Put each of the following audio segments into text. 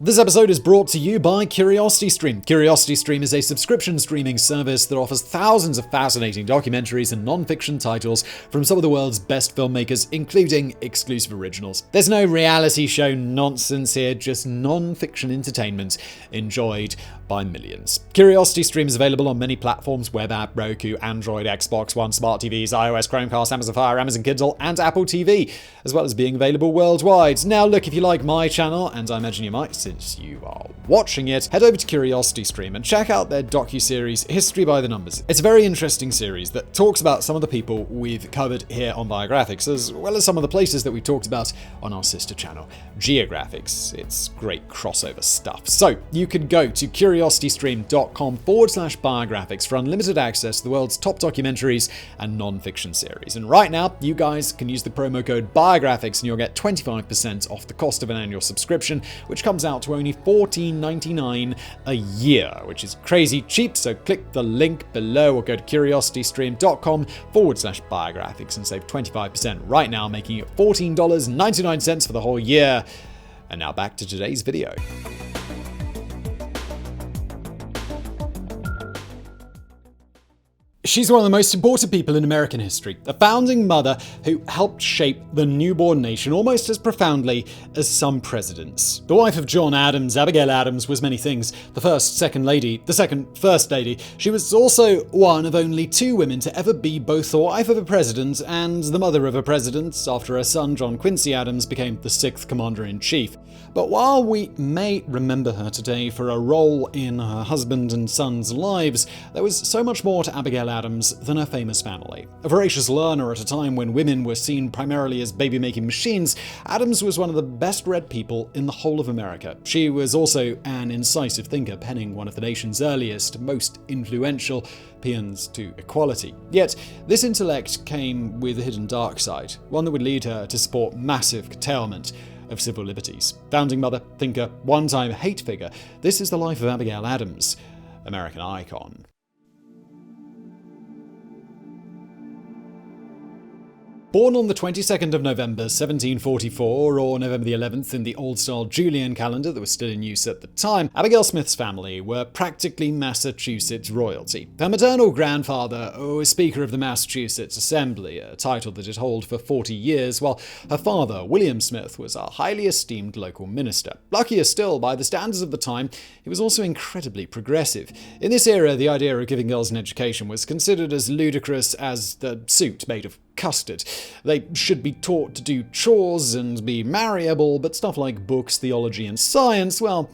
This episode is brought to you by CuriosityStream. CuriosityStream is a subscription streaming service that offers thousands of fascinating documentaries and non-fiction titles from some of the world's best filmmakers, including exclusive originals. There's no reality show nonsense here, just non-fiction entertainment enjoyed by millions. CuriosityStream is available on many platforms: web app, Roku, Android, Xbox One, smart TVs, iOS, Chromecast, Amazon Fire, Amazon Kindle, and Apple TV, as well as being available worldwide. Now look, if you like my channel, and I imagine you might since you are watching it, head over to CuriosityStream and check out their docuseries History by the Numbers. It's a very interesting series that talks about some of the people we've covered here on Biographics, as well as some of the places that we talked about on our sister channel, Geographics. It's great crossover stuff. So you can go to curiositystream.com/biographics for unlimited access to the world's top documentaries and non-fiction series. And right now, you guys can use the promo code Biographics and you'll get 25% off the cost of an annual subscription, which comes out to only $14.99 a year, which is crazy cheap. So click the link below or go to curiositystream.com/biographics and save 25% right now, making it $14.99 for the whole year. And now back to today's video. She's one of the most important people in American history, a founding mother who helped shape the newborn nation almost as profoundly as some presidents. The wife of John Adams, Abigail Adams was many things: the first second lady, the second first lady. She was also one of only two women to ever be both the wife of a president and the mother of a president, after her son John Quincy Adams became the 6th commander-in-chief. But while we may remember her today for a role in her husband and son's lives, there was so much more to Abigail Adams than her famous family. A voracious learner at a time when women were seen primarily as baby-making machines, Adams was one of the best-read people in the whole of America. She was also an incisive thinker, penning one of the nation's earliest, most influential paeans to equality. Yet, this intellect came with a hidden dark side, one that would lead her to support massive curtailment of civil liberties. Founding mother, thinker, one-time hate figure, this is the life of Abigail Adams, American icon. Born on the 22nd of November 1744, or November the 11th in the old-style Julian calendar that was still in use at the time, Abigail Smith's family were practically Massachusetts royalty. Her maternal grandfather was Speaker of the Massachusetts Assembly, a title that it held for 40 years, while her father, William Smith, was a highly esteemed local minister. Luckier still, by the standards of the time, he was also incredibly progressive. In this era, the idea of giving girls an education was considered as ludicrous as the suit made of custard. They should be taught to do chores and be marriable, but stuff like books, theology, and science, well,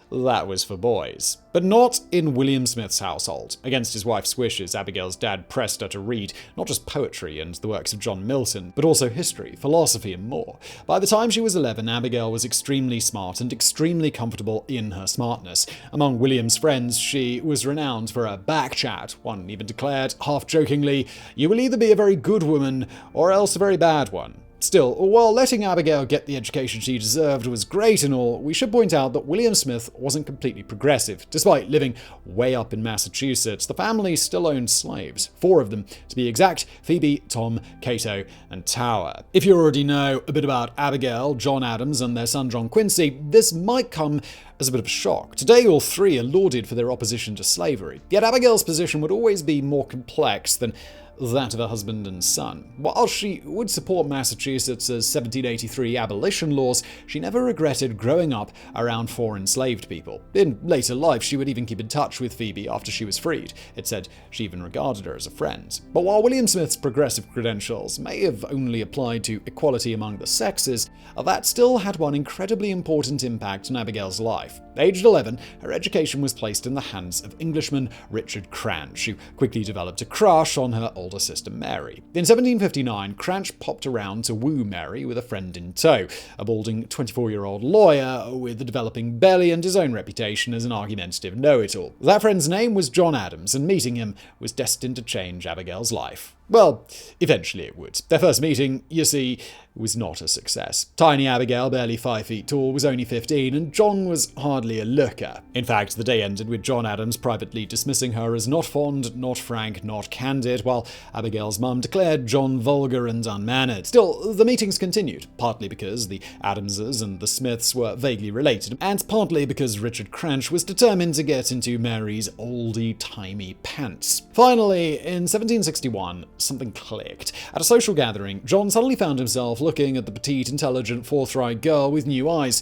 that was for boys. But not in William Smith's household. Against his wife's wishes, Abigail's dad pressed her to read not just poetry and the works of John Milton, but also history, philosophy, and more. By the time she was 11, Abigail was extremely smart and extremely comfortable in her smartness. Among William's friends, she was renowned for her back chat. One even declared, half-jokingly, "You will either be a very good woman or else a very bad one." Still, while letting Abigail get the education she deserved was great and all, we should point out that William Smith wasn't completely progressive. Despite living way up in Massachusetts, the family still owned slaves. 4 of them, to be exact: Phoebe, Tom, Cato, and Tower. If you already know a bit about Abigail, John Adams, and their son John Quincy, this might come as a bit of a shock. Today, all 3 are lauded for their opposition to slavery. Yet Abigail's position would always be more complex than that of her husband and son. While she would support Massachusetts' 1783 abolition laws, she never regretted growing up around 4 enslaved people. In later life, she would even keep in touch with Phoebe after she was freed. It said she even regarded her as a friend. But while William Smith's progressive credentials may have only applied to equality among the sexes, that still had one incredibly important impact on Abigail's life. Aged 11, her education was placed in the hands of Englishman Richard Cranch, who quickly developed a crush on her older sister Mary. In 1759, Cranch popped around to woo Mary with a friend in tow, a balding 24-year-old lawyer with a developing belly and his own reputation as an argumentative know-it-all. That friend's name was John Adams, and meeting him was destined to change Abigail's life Well, eventually it would. Their first meeting, you see, was not a success. Tiny Abigail, barely 5 feet tall, was only 15, and John was hardly a looker. In fact, the day ended with John Adams privately dismissing her as not fond, not frank, not candid, while Abigail's mum declared John vulgar and unmannered. Still, the meetings continued, partly because the Adamses and the Smiths were vaguely related, and partly because Richard Cranch was determined to get into Mary's oldie-timey pants. Finally, in 1761, something clicked. At a social gathering, John suddenly found himself looking at the petite, intelligent, forthright girl with new eyes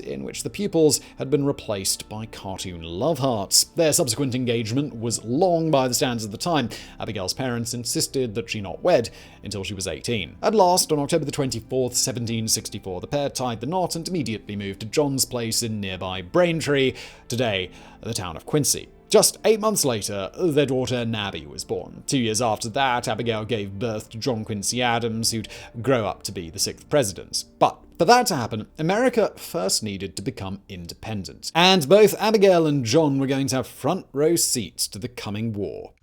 in which the pupils had been replaced by cartoon love hearts. Their subsequent engagement was long by the standards of the time. Abigail's parents insisted that she not wed until she was 18. At last, on October the 24th, 1764, the pair tied the knot and immediately moved to John's place in nearby Braintree, today the town of Quincy. Just 8 months later, their daughter Nabby was born. 2 years after that, Abigail gave birth to John Quincy Adams, who'd grow up to be the 6th president. But for that to happen, America first needed to become independent. And both Abigail and John were going to have front row seats to the coming war.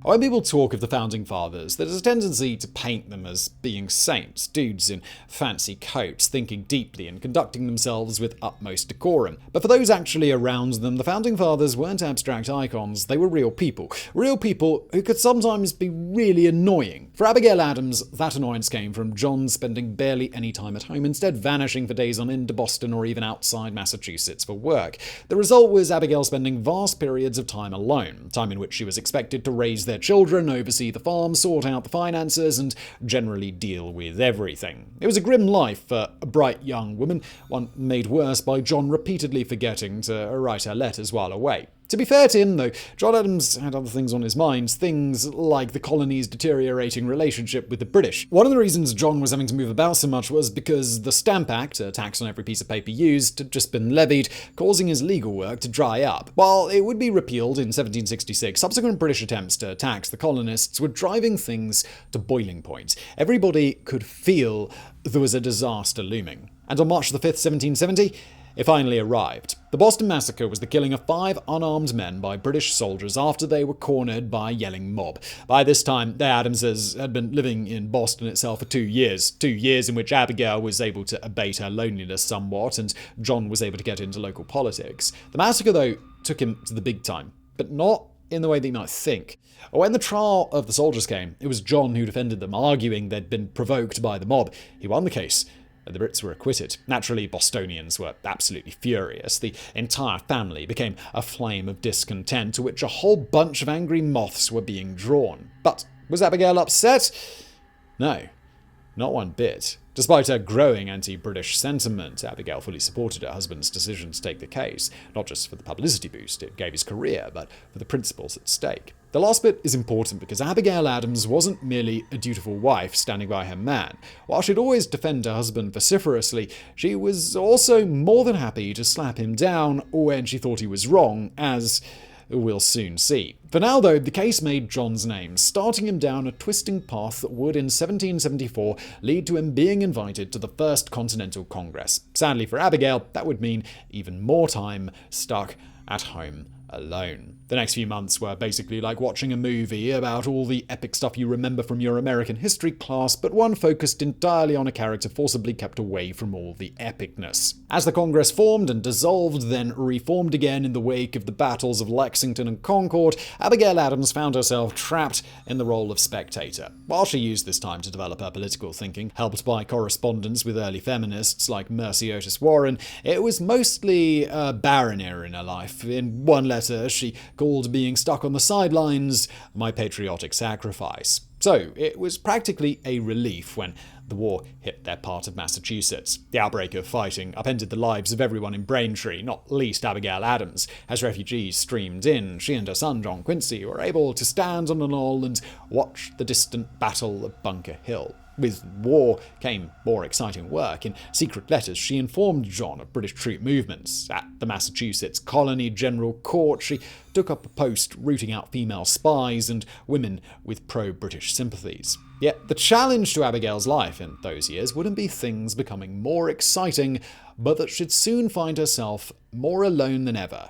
When people talk of the Founding Fathers, there's a tendency to paint them as being saints, dudes in fancy coats, thinking deeply and conducting themselves with utmost decorum. But for those actually around them, the Founding Fathers weren't abstract icons, they were real people. Real people who could sometimes be really annoying. For Abigail Adams, that annoyance came from John spending barely any time at home, instead vanishing for days on end to Boston or even outside Massachusetts for work. The result was Abigail spending vast periods of time alone, time in which she was expected to raise their children, oversee the farm, sort out the finances, and generally deal with everything. It was a grim life for a bright young woman, one made worse by John repeatedly forgetting to write her letters while away. To be fair to him, though, John Adams had other things on his mind, things like the colony's deteriorating relationship with the British. One of the reasons John was having to move about so much was because the Stamp Act, a tax on every piece of paper used, had just been levied, causing his legal work to dry up. While it would be repealed in 1766, subsequent British attempts to tax the colonists were driving things to boiling point. Everybody could feel there was a disaster looming. And on March the 5th, 1770, it finally arrived. The Boston Massacre was the killing of 5 unarmed men by British soldiers after they were cornered by a yelling mob. By this time, the Adamses had been living in Boston itself for 2 years. 2 years in which Abigail was able to abate her loneliness somewhat, and John was able to get into local politics. The massacre, though, took him to the big time, but not in the way that you might think. When the trial of the soldiers came, it was John who defended them, arguing they'd been provoked by the mob. He won the case. The Brits were acquitted. Naturally, Bostonians were absolutely furious. The entire family became a flame of discontent to which a whole bunch of angry moths were being drawn. But was Abigail upset? No, not one bit. Despite her growing anti-British sentiment, Abigail fully supported her husband's decision to take the case, not just for the publicity boost it gave his career, but for the principles at stake. The last bit is important because Abigail Adams wasn't merely a dutiful wife standing by her man. While she'd always defend her husband vociferously, she was also more than happy to slap him down when she thought he was wrong, as we'll soon see. For now, though, the case made John's name, starting him down a twisting path that would, in 1774, lead to him being invited to the First Continental Congress. Sadly for Abigail, that would mean even more time stuck at home alone. The next few months were basically like watching a movie about all the epic stuff you remember from your American history class, but one focused entirely on a character forcibly kept away from all the epicness. As the Congress formed and dissolved, then reformed again in the wake of the battles of Lexington and Concord, Abigail Adams found herself trapped in the role of spectator. While she used this time to develop her political thinking, helped by correspondence with early feminists like Mercy Otis Warren, it was mostly a barren era in her life. In one letter, she called being stuck on the sidelines my patriotic sacrifice. So it was practically a relief when the war hit their part of Massachusetts. The outbreak of fighting upended the lives of everyone in Braintree, not least Abigail Adams. As refugees streamed in, she and her son John Quincy were able to stand on a knoll and watch the distant Battle of Bunker Hill. With war came more exciting work. In secret letters, she informed John of British troop movements. At the Massachusetts Colony General Court, she took up a post rooting out female spies and women with pro-British sympathies. Yet the challenge to Abigail's life in those years wouldn't be things becoming more exciting, but that she'd soon find herself more alone than ever.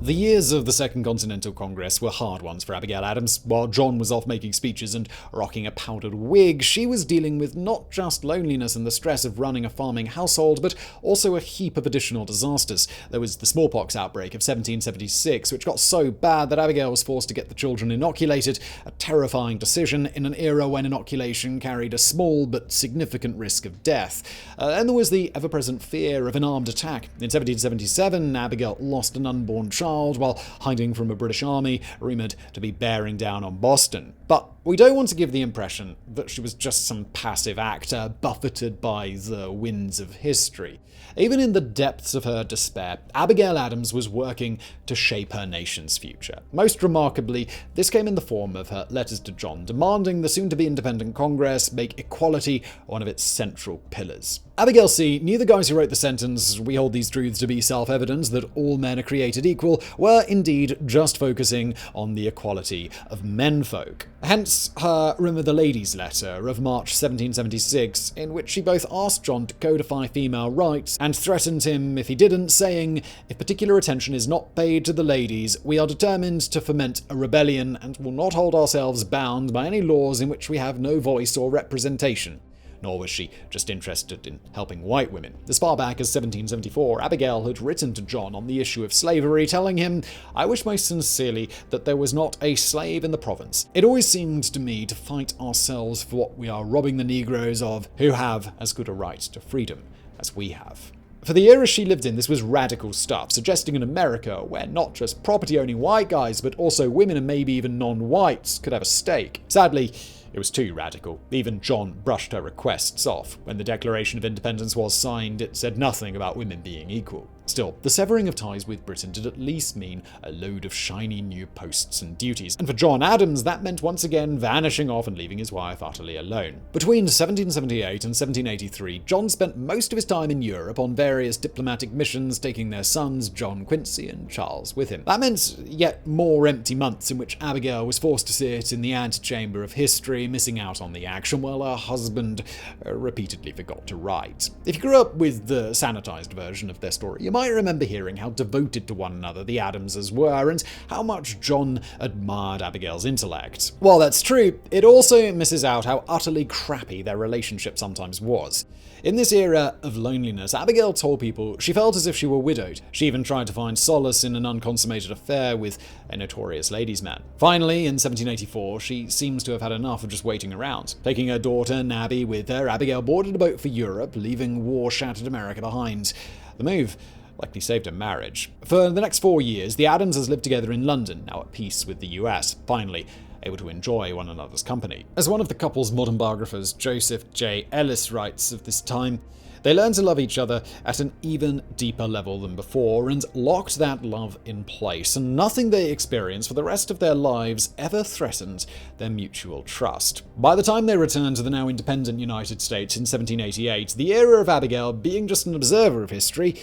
The years of the Second Continental Congress were hard ones for Abigail Adams. While John was off making speeches and rocking a powdered wig, she was dealing with not just loneliness and the stress of running a farming household, but also a heap of additional disasters. There was the smallpox outbreak of 1776, which got so bad that Abigail was forced to get the children inoculated, a terrifying decision in an era when inoculation carried a small but significant risk of death. And there was the ever-present fear of an armed attack. In 1777, Abigail lost an unborn child while hiding from a British army, rumoured to be bearing down on Boston. But we don't want to give the impression that she was just some passive actor buffeted by the winds of history. Even in the depths of her despair, Abigail Adams was working to shape her nation's future. Most remarkably, this came in the form of her letters to John, demanding the soon-to-be independent Congress make equality one of its central pillars. Abigail C. knew the guys who wrote the sentence, "We hold these truths to be self-evident, that all men are created equal," were indeed just focusing on the equality of menfolk. Hence her Remember the Ladies letter of March 1776, in which she both asked John to codify female rights and threatened him if he didn't, saying, "If particular attention is not paid to the ladies, we are determined to foment a rebellion and will not hold ourselves bound by any laws in which we have no voice or representation." Nor was she just interested in helping white women. As far back as 1774, Abigail had written to John on the issue of slavery, telling him, "I wish most sincerely that there was not a slave in the province. It always seemed to me to fight ourselves for what we are robbing the Negroes of, who have as good a right to freedom as we have." For the era she lived in, this was radical stuff, suggesting an America where not just property-owning white guys, but also women and maybe even non-whites could have a stake. Sadly, it was too radical. Even John brushed her requests off. When the Declaration of Independence was signed, it said nothing about women being equal. Still, the severing of ties with Britain did at least mean a load of shiny new posts and duties, and for John Adams that meant once again vanishing off and leaving his wife utterly alone. Between 1778 and 1783, John spent most of his time in Europe on various diplomatic missions, taking their sons, John, Quincy, and Charles, with him. That meant yet more empty months in which Abigail was forced to sit in the antechamber of history, missing out on the action while her husband repeatedly forgot to write. If you grew up with the sanitized version of their story, you might remember hearing how devoted to one another the Adamses were and how much John admired Abigail's intellect. While that's true, it also misses out how utterly crappy their relationship sometimes was. In this era of loneliness, Abigail told people she felt as if she were widowed. She even tried to find solace in an unconsummated affair with a notorious ladies' man. Finally, in 1784, she seems to have had enough of just waiting around. Taking her daughter, Nabby, with her, Abigail boarded a boat for Europe, leaving war-shattered America behind. The move likely saved her marriage. For the next 4 years, the Adamses lived together in London, now at peace with the US, finally able to enjoy one another's company. As one of the couple's modern biographers, Joseph J. Ellis, writes of this time, "They learned to love each other at an even deeper level than before and locked that love in place, and nothing they experienced for the rest of their lives ever threatened their mutual trust." By the time they returned to the now independent United States in 1788, the era of Abigail being just an observer of history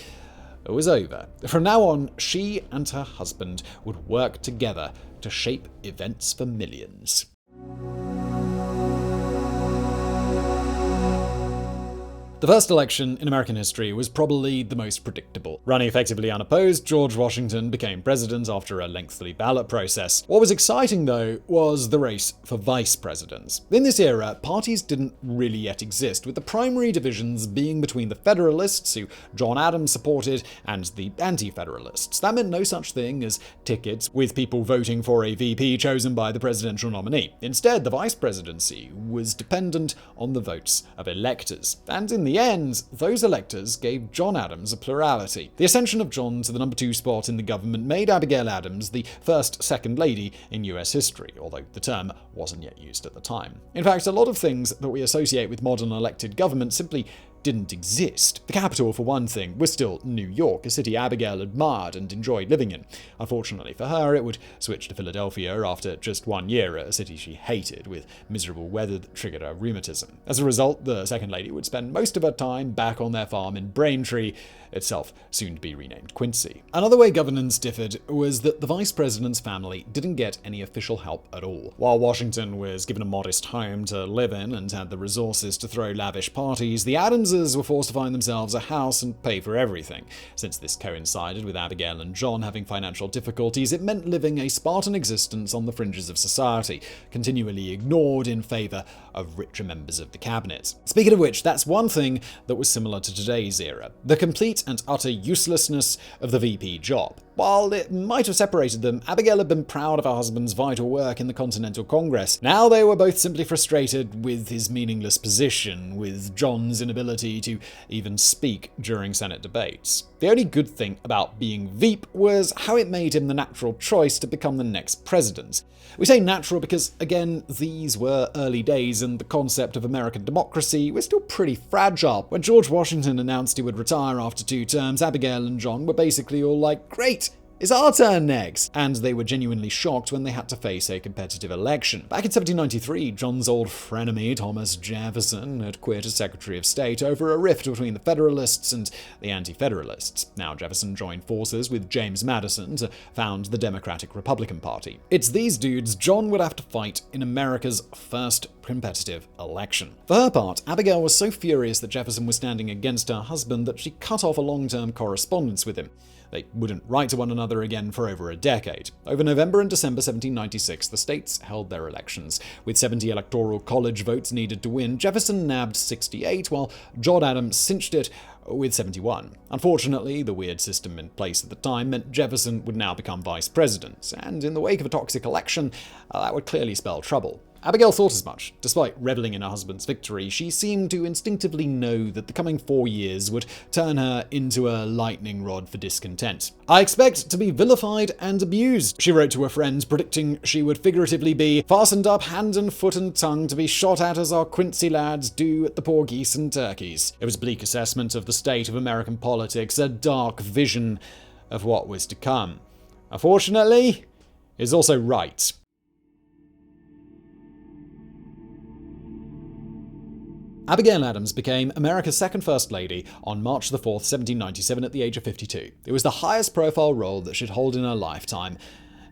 was over. From now on, she and her husband would work together to shape events for millions. The first election in American history was probably the most predictable. Running effectively unopposed, George Washington became president after a lengthy ballot process. What was exciting, though, was the race for vice presidents. In this era, parties didn't really yet exist, with the primary divisions being between the Federalists, who John Adams supported, and the Anti-Federalists. That meant no such thing as tickets, with people voting for a VP chosen by the presidential nominee. Instead, the vice presidency was dependent on the votes of electors. And in the end, those electors gave John Adams a plurality. The ascension of John to the number 2 spot in the government made Abigail Adams the first second lady in US history, although the term wasn't yet used at the time. In fact, a lot of things that we associate with modern elected government simply didn't exist. The capital, for one thing, was still New York, a city Abigail admired and enjoyed living in. Unfortunately for her, it would switch to Philadelphia after just 1 year, a city she hated, with miserable weather that triggered her rheumatism. As a result, the second lady would spend most of her time back on their farm in Braintree, itself soon to be renamed Quincy. Another way governance differed was that the vice president's family didn't get any official help at all. While Washington was given a modest home to live in and had the resources to throw lavish parties, the Adamses losers were forced to find themselves a house and pay for everything. Since this coincided with Abigail and John having financial difficulties, it meant living a Spartan existence on the fringes of society, continually ignored in favour of richer members of the cabinet. Speaking of which, that's one thing that was similar to today's era: the complete and utter uselessness of the VP job. While it might have separated them, Abigail had been proud of her husband's vital work in the Continental Congress. Now they were both simply frustrated with his meaningless position, with John's inability to even speak during Senate debates. The only good thing about being Veep was how it made him the natural choice to become the next president. We say natural because, again, these were early days and the concept of American democracy was still pretty fragile. When George Washington announced he would retire after 2 terms, Abigail and John were basically all like, "Great! It's our turn next!" And they were genuinely shocked when they had to face a competitive election. Back in 1793, John's old frenemy, Thomas Jefferson, had quit as Secretary of State over a rift between the Federalists and the Anti-Federalists. Now Jefferson joined forces with James Madison to found the Democratic-Republican Party. It's these dudes John would have to fight in America's first competitive election. For her part, Abigail was so furious that Jefferson was standing against her husband that she cut off a long-term correspondence with him. They wouldn't write to one another again for over a decade. Over November and December 1796, the states held their elections. With 70 electoral college votes needed to win, Jefferson nabbed 68, while John Adams cinched it with 71. Unfortunately, the weird system in place at the time meant Jefferson would now become vice president, and in the wake of a toxic election, that would clearly spell trouble. Abigail thought as much. Despite reveling in her husband's victory, she seemed to instinctively know that the coming 4 years would turn her into a lightning rod for discontent. "I expect to be vilified and abused," she wrote to her friends, predicting she would figuratively be fastened up hand and foot and tongue to be shot at as our Quincy lads do at the poor geese and turkeys. It was a bleak assessment of the state of American politics, a dark vision of what was to come. Unfortunately, it's also right. Abigail Adams became America's second First Lady on March 4, 1797 at the age of 52. It was the highest profile role that she'd hold in her lifetime,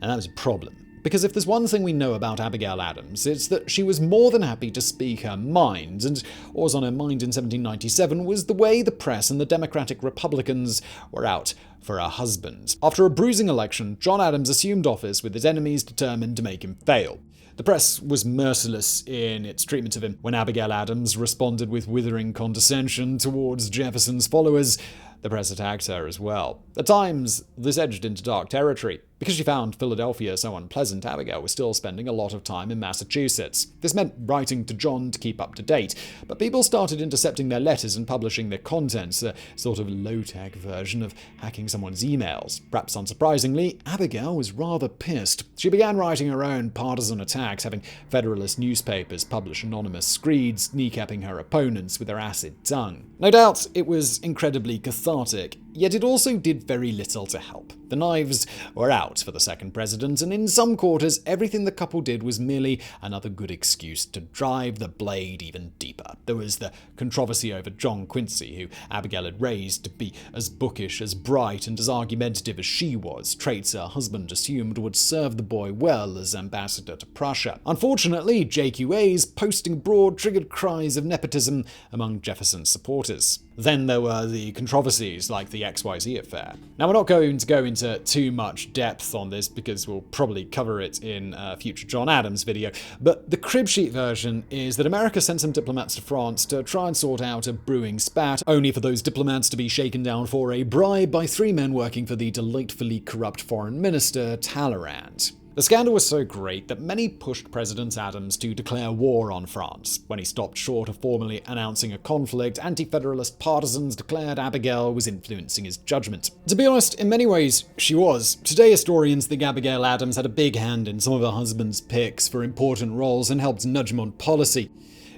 and that was a problem. Because if there's one thing we know about Abigail Adams, it's that she was more than happy to speak her mind, and what was on her mind in 1797 was the way the press and the Democratic Republicans were out for her husband. After a bruising election, John Adams assumed office with his enemies determined to make him fail. The press was merciless in its treatment of him. When Abigail Adams responded with withering condescension towards Jefferson's followers, the press attacked her as well. At times, this edged into dark territory. Because she found Philadelphia so unpleasant, Abigail was still spending a lot of time in Massachusetts. This meant writing to John to keep up to date, but people started intercepting their letters and publishing their contents, a sort of low-tech version of hacking someone's emails. Perhaps unsurprisingly, Abigail was rather pissed. She began writing her own partisan attacks, having Federalist newspapers publish anonymous screeds, kneecapping her opponents with their acid tongue. No doubt, it was incredibly cathartic, yet it also did very little to help. The knives were out for the second president, and in some quarters, everything the couple did was merely another good excuse to drive the blade even deeper. There was the controversy over John Quincy, who Abigail had raised to be as bookish, as bright, and as argumentative as she was, traits her husband assumed would serve the boy well as ambassador to Prussia. Unfortunately, JQA's posting abroad triggered cries of nepotism among Jefferson's supporters. Then there were the controversies like the XYZ affair. Now, we're not going to go into too much depth on this because we'll probably cover it in a future John Adams video, but the crib sheet version is that America sent some diplomats to France to try and sort out a brewing spat, only for those diplomats to be shaken down for a bribe by 3 men working for the delightfully corrupt foreign minister Talleyrand. The scandal was so great that many pushed President Adams to declare war on France. When he stopped short of formally announcing a conflict, anti-federalist partisans declared Abigail was influencing his judgment. To be honest, in many ways, she was. Today, historians think Abigail Adams had a big hand in some of her husband's picks for important roles and helped nudge him on policy.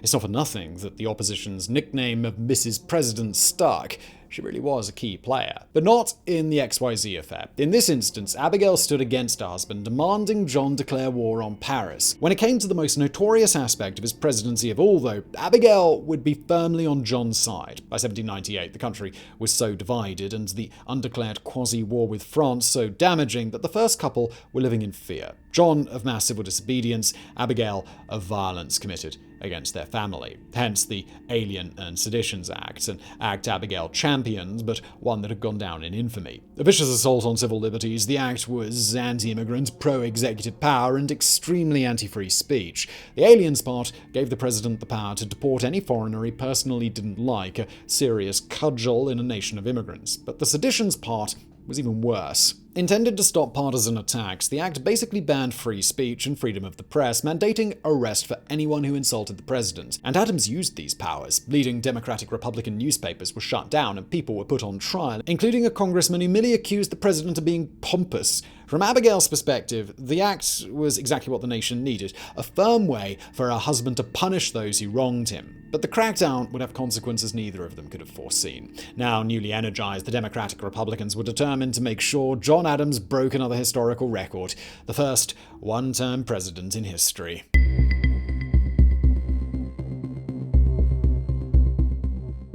It's not for nothing that the opposition's nickname of Mrs. President stuck. she really was a key player. But not in the XYZ affair. In this instance, Abigail stood against her husband, demanding John declare war on Paris. When it came to the most notorious aspect of his presidency of all, though, Abigail would be firmly on John's side. By 1798, the country was so divided and the undeclared Quasi-War with France so damaging that the first couple were living in fear. John of mass civil disobedience, Abigail of violence committed against their family. Hence the Alien and Seditions Act, an act Abigail championed, but one that had gone down in infamy. A vicious assault on civil liberties, the act was anti-immigrant, pro-executive power, and extremely anti-free speech. The Aliens part gave the president the power to deport any foreigner he personally didn't like, a serious cudgel in a nation of immigrants. But the Seditions part was even worse. Intended to stop partisan attacks, the act basically banned free speech and freedom of the press, mandating arrest for anyone who insulted the president. And Adams used these powers. Leading Democratic-Republican newspapers were shut down and people were put on trial, including a congressman who merely accused the president of being pompous. From Abigail's perspective, the act was exactly what the nation needed, a firm way for her husband to punish those who wronged him. But the crackdown would have consequences neither of them could have foreseen. Now newly energized, the Democratic Republicans were determined to make sure John Adams broke another historical record, the first one-term president in history.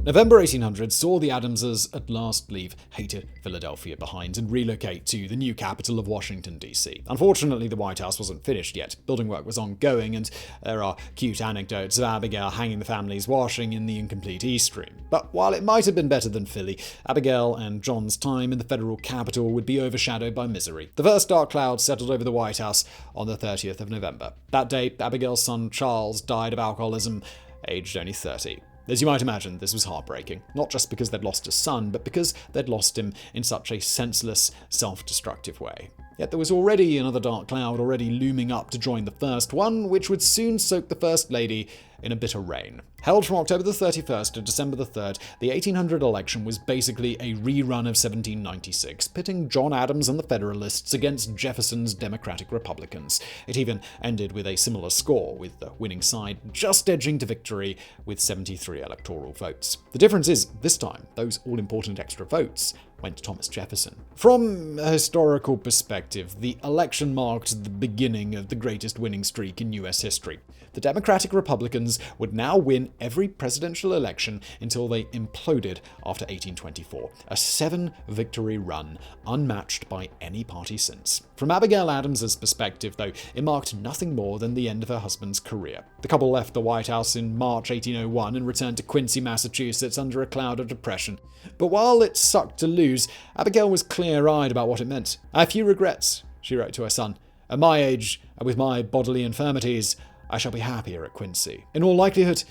November 1800 saw the Adamses at last leave hated Philadelphia behind and relocate to the new capital of Washington, D.C. Unfortunately, the White House wasn't finished yet. Building work was ongoing, and there are cute anecdotes of Abigail hanging the family's washing in the incomplete East Room. But while it might have been better than Philly, Abigail and John's time in the federal capital would be overshadowed by misery. The first dark cloud settled over the White House on the 30th of November. That day, Abigail's son Charles died of alcoholism, aged only 30. As you might imagine, this was heartbreaking, not just because they'd lost a son, but because they'd lost him in such a senseless, self-destructive way. Yet there was already another dark cloud already looming up to join the first one, which would soon soak the First Lady in a bitter rain. Held from October the 31st to December the 3rd, the 1800 election was basically a rerun of 1796, pitting John Adams and the Federalists against Jefferson's Democratic Republicans. It even ended with a similar score, with the winning side just edging to victory with 73 electoral votes. The difference is, this time, those all-important extra votes went to Thomas Jefferson. From a historical perspective, the election marked the beginning of the greatest winning streak in US history. The Democratic Republicans would now win every presidential election until they imploded after 1824, a 7-victory run unmatched by any party since. From Abigail Adams's perspective, though, it marked nothing more than the end of her husband's career. The couple left the White House in March 1801 and returned to Quincy, Massachusetts under a cloud of depression. But while it sucked to lose, Abigail was clear-eyed about what it meant. "I have few regrets," she wrote to her son. "At my age, and with my bodily infirmities, I shall be happier at Quincy." In all likelihood,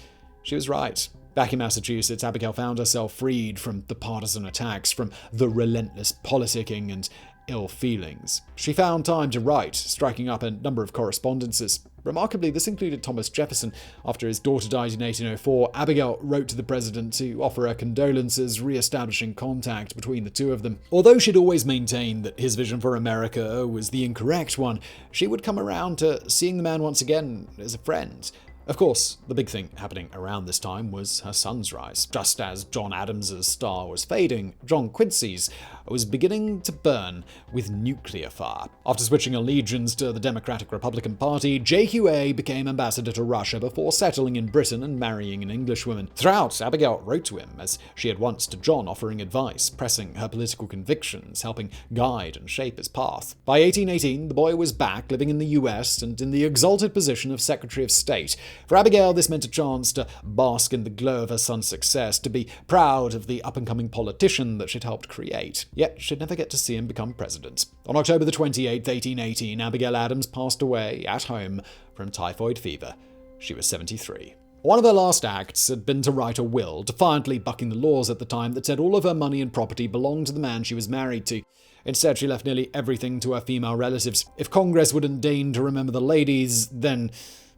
she was right. Back in Massachusetts, Abigail found herself freed from the partisan attacks, from the relentless politicking and ill feelings. She found time to write, striking up a number of correspondences. Remarkably, this included Thomas Jefferson. After his daughter died in 1804, Abigail wrote to the president to offer her condolences, re-establishing contact between the two of them. Although she'd always maintained that his vision for America was the incorrect one, she would come around to seeing the man once again as a friend. Of course, the big thing happening around this time was her son's rise. Just as John Adams's star was fading, John Quincy's was beginning to burn with nuclear fire. After switching allegiance to the Democratic-Republican Party, JQA became ambassador to Russia before settling in Britain and marrying an Englishwoman. Throughout, Abigail wrote to him, as she had once to John, offering advice, pressing her political convictions, helping guide and shape his path. By 1818, the boy was back, living in the US and in the exalted position of Secretary of State. For Abigail, this meant a chance to bask in the glow of her son's success, to be proud of the up-and-coming politician that she'd helped create. Yet she'd never get to see him become president. On October the 28th, 1818, Abigail Adams passed away at home from typhoid fever. She was 73. One of her last acts had been to write a will, defiantly bucking the laws at the time that said all of her money and property belonged to the man she was married to. Instead, she left nearly everything to her female relatives. If Congress wouldn't deign to remember the ladies, then,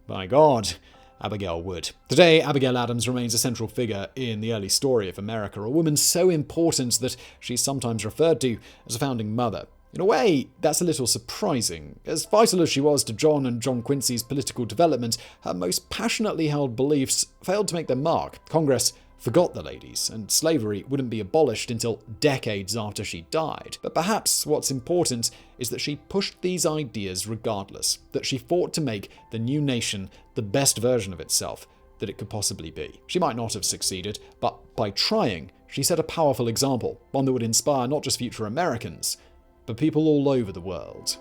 by God, Abigail would. Today, Abigail Adams remains a central figure in the early story of America, a woman so important that she's sometimes referred to as a founding mother. In a way, that's a little surprising. As vital as she was to John and John Quincy's political development, her most passionately held beliefs failed to make their mark. Congress forgot the ladies, and slavery wouldn't be abolished until decades after she died. But perhaps what's important is that she pushed these ideas regardless, that she fought to make the new nation the best version of itself that it could possibly be. She might not have succeeded, but by trying, she set a powerful example, one that would inspire not just future Americans, but people all over the world.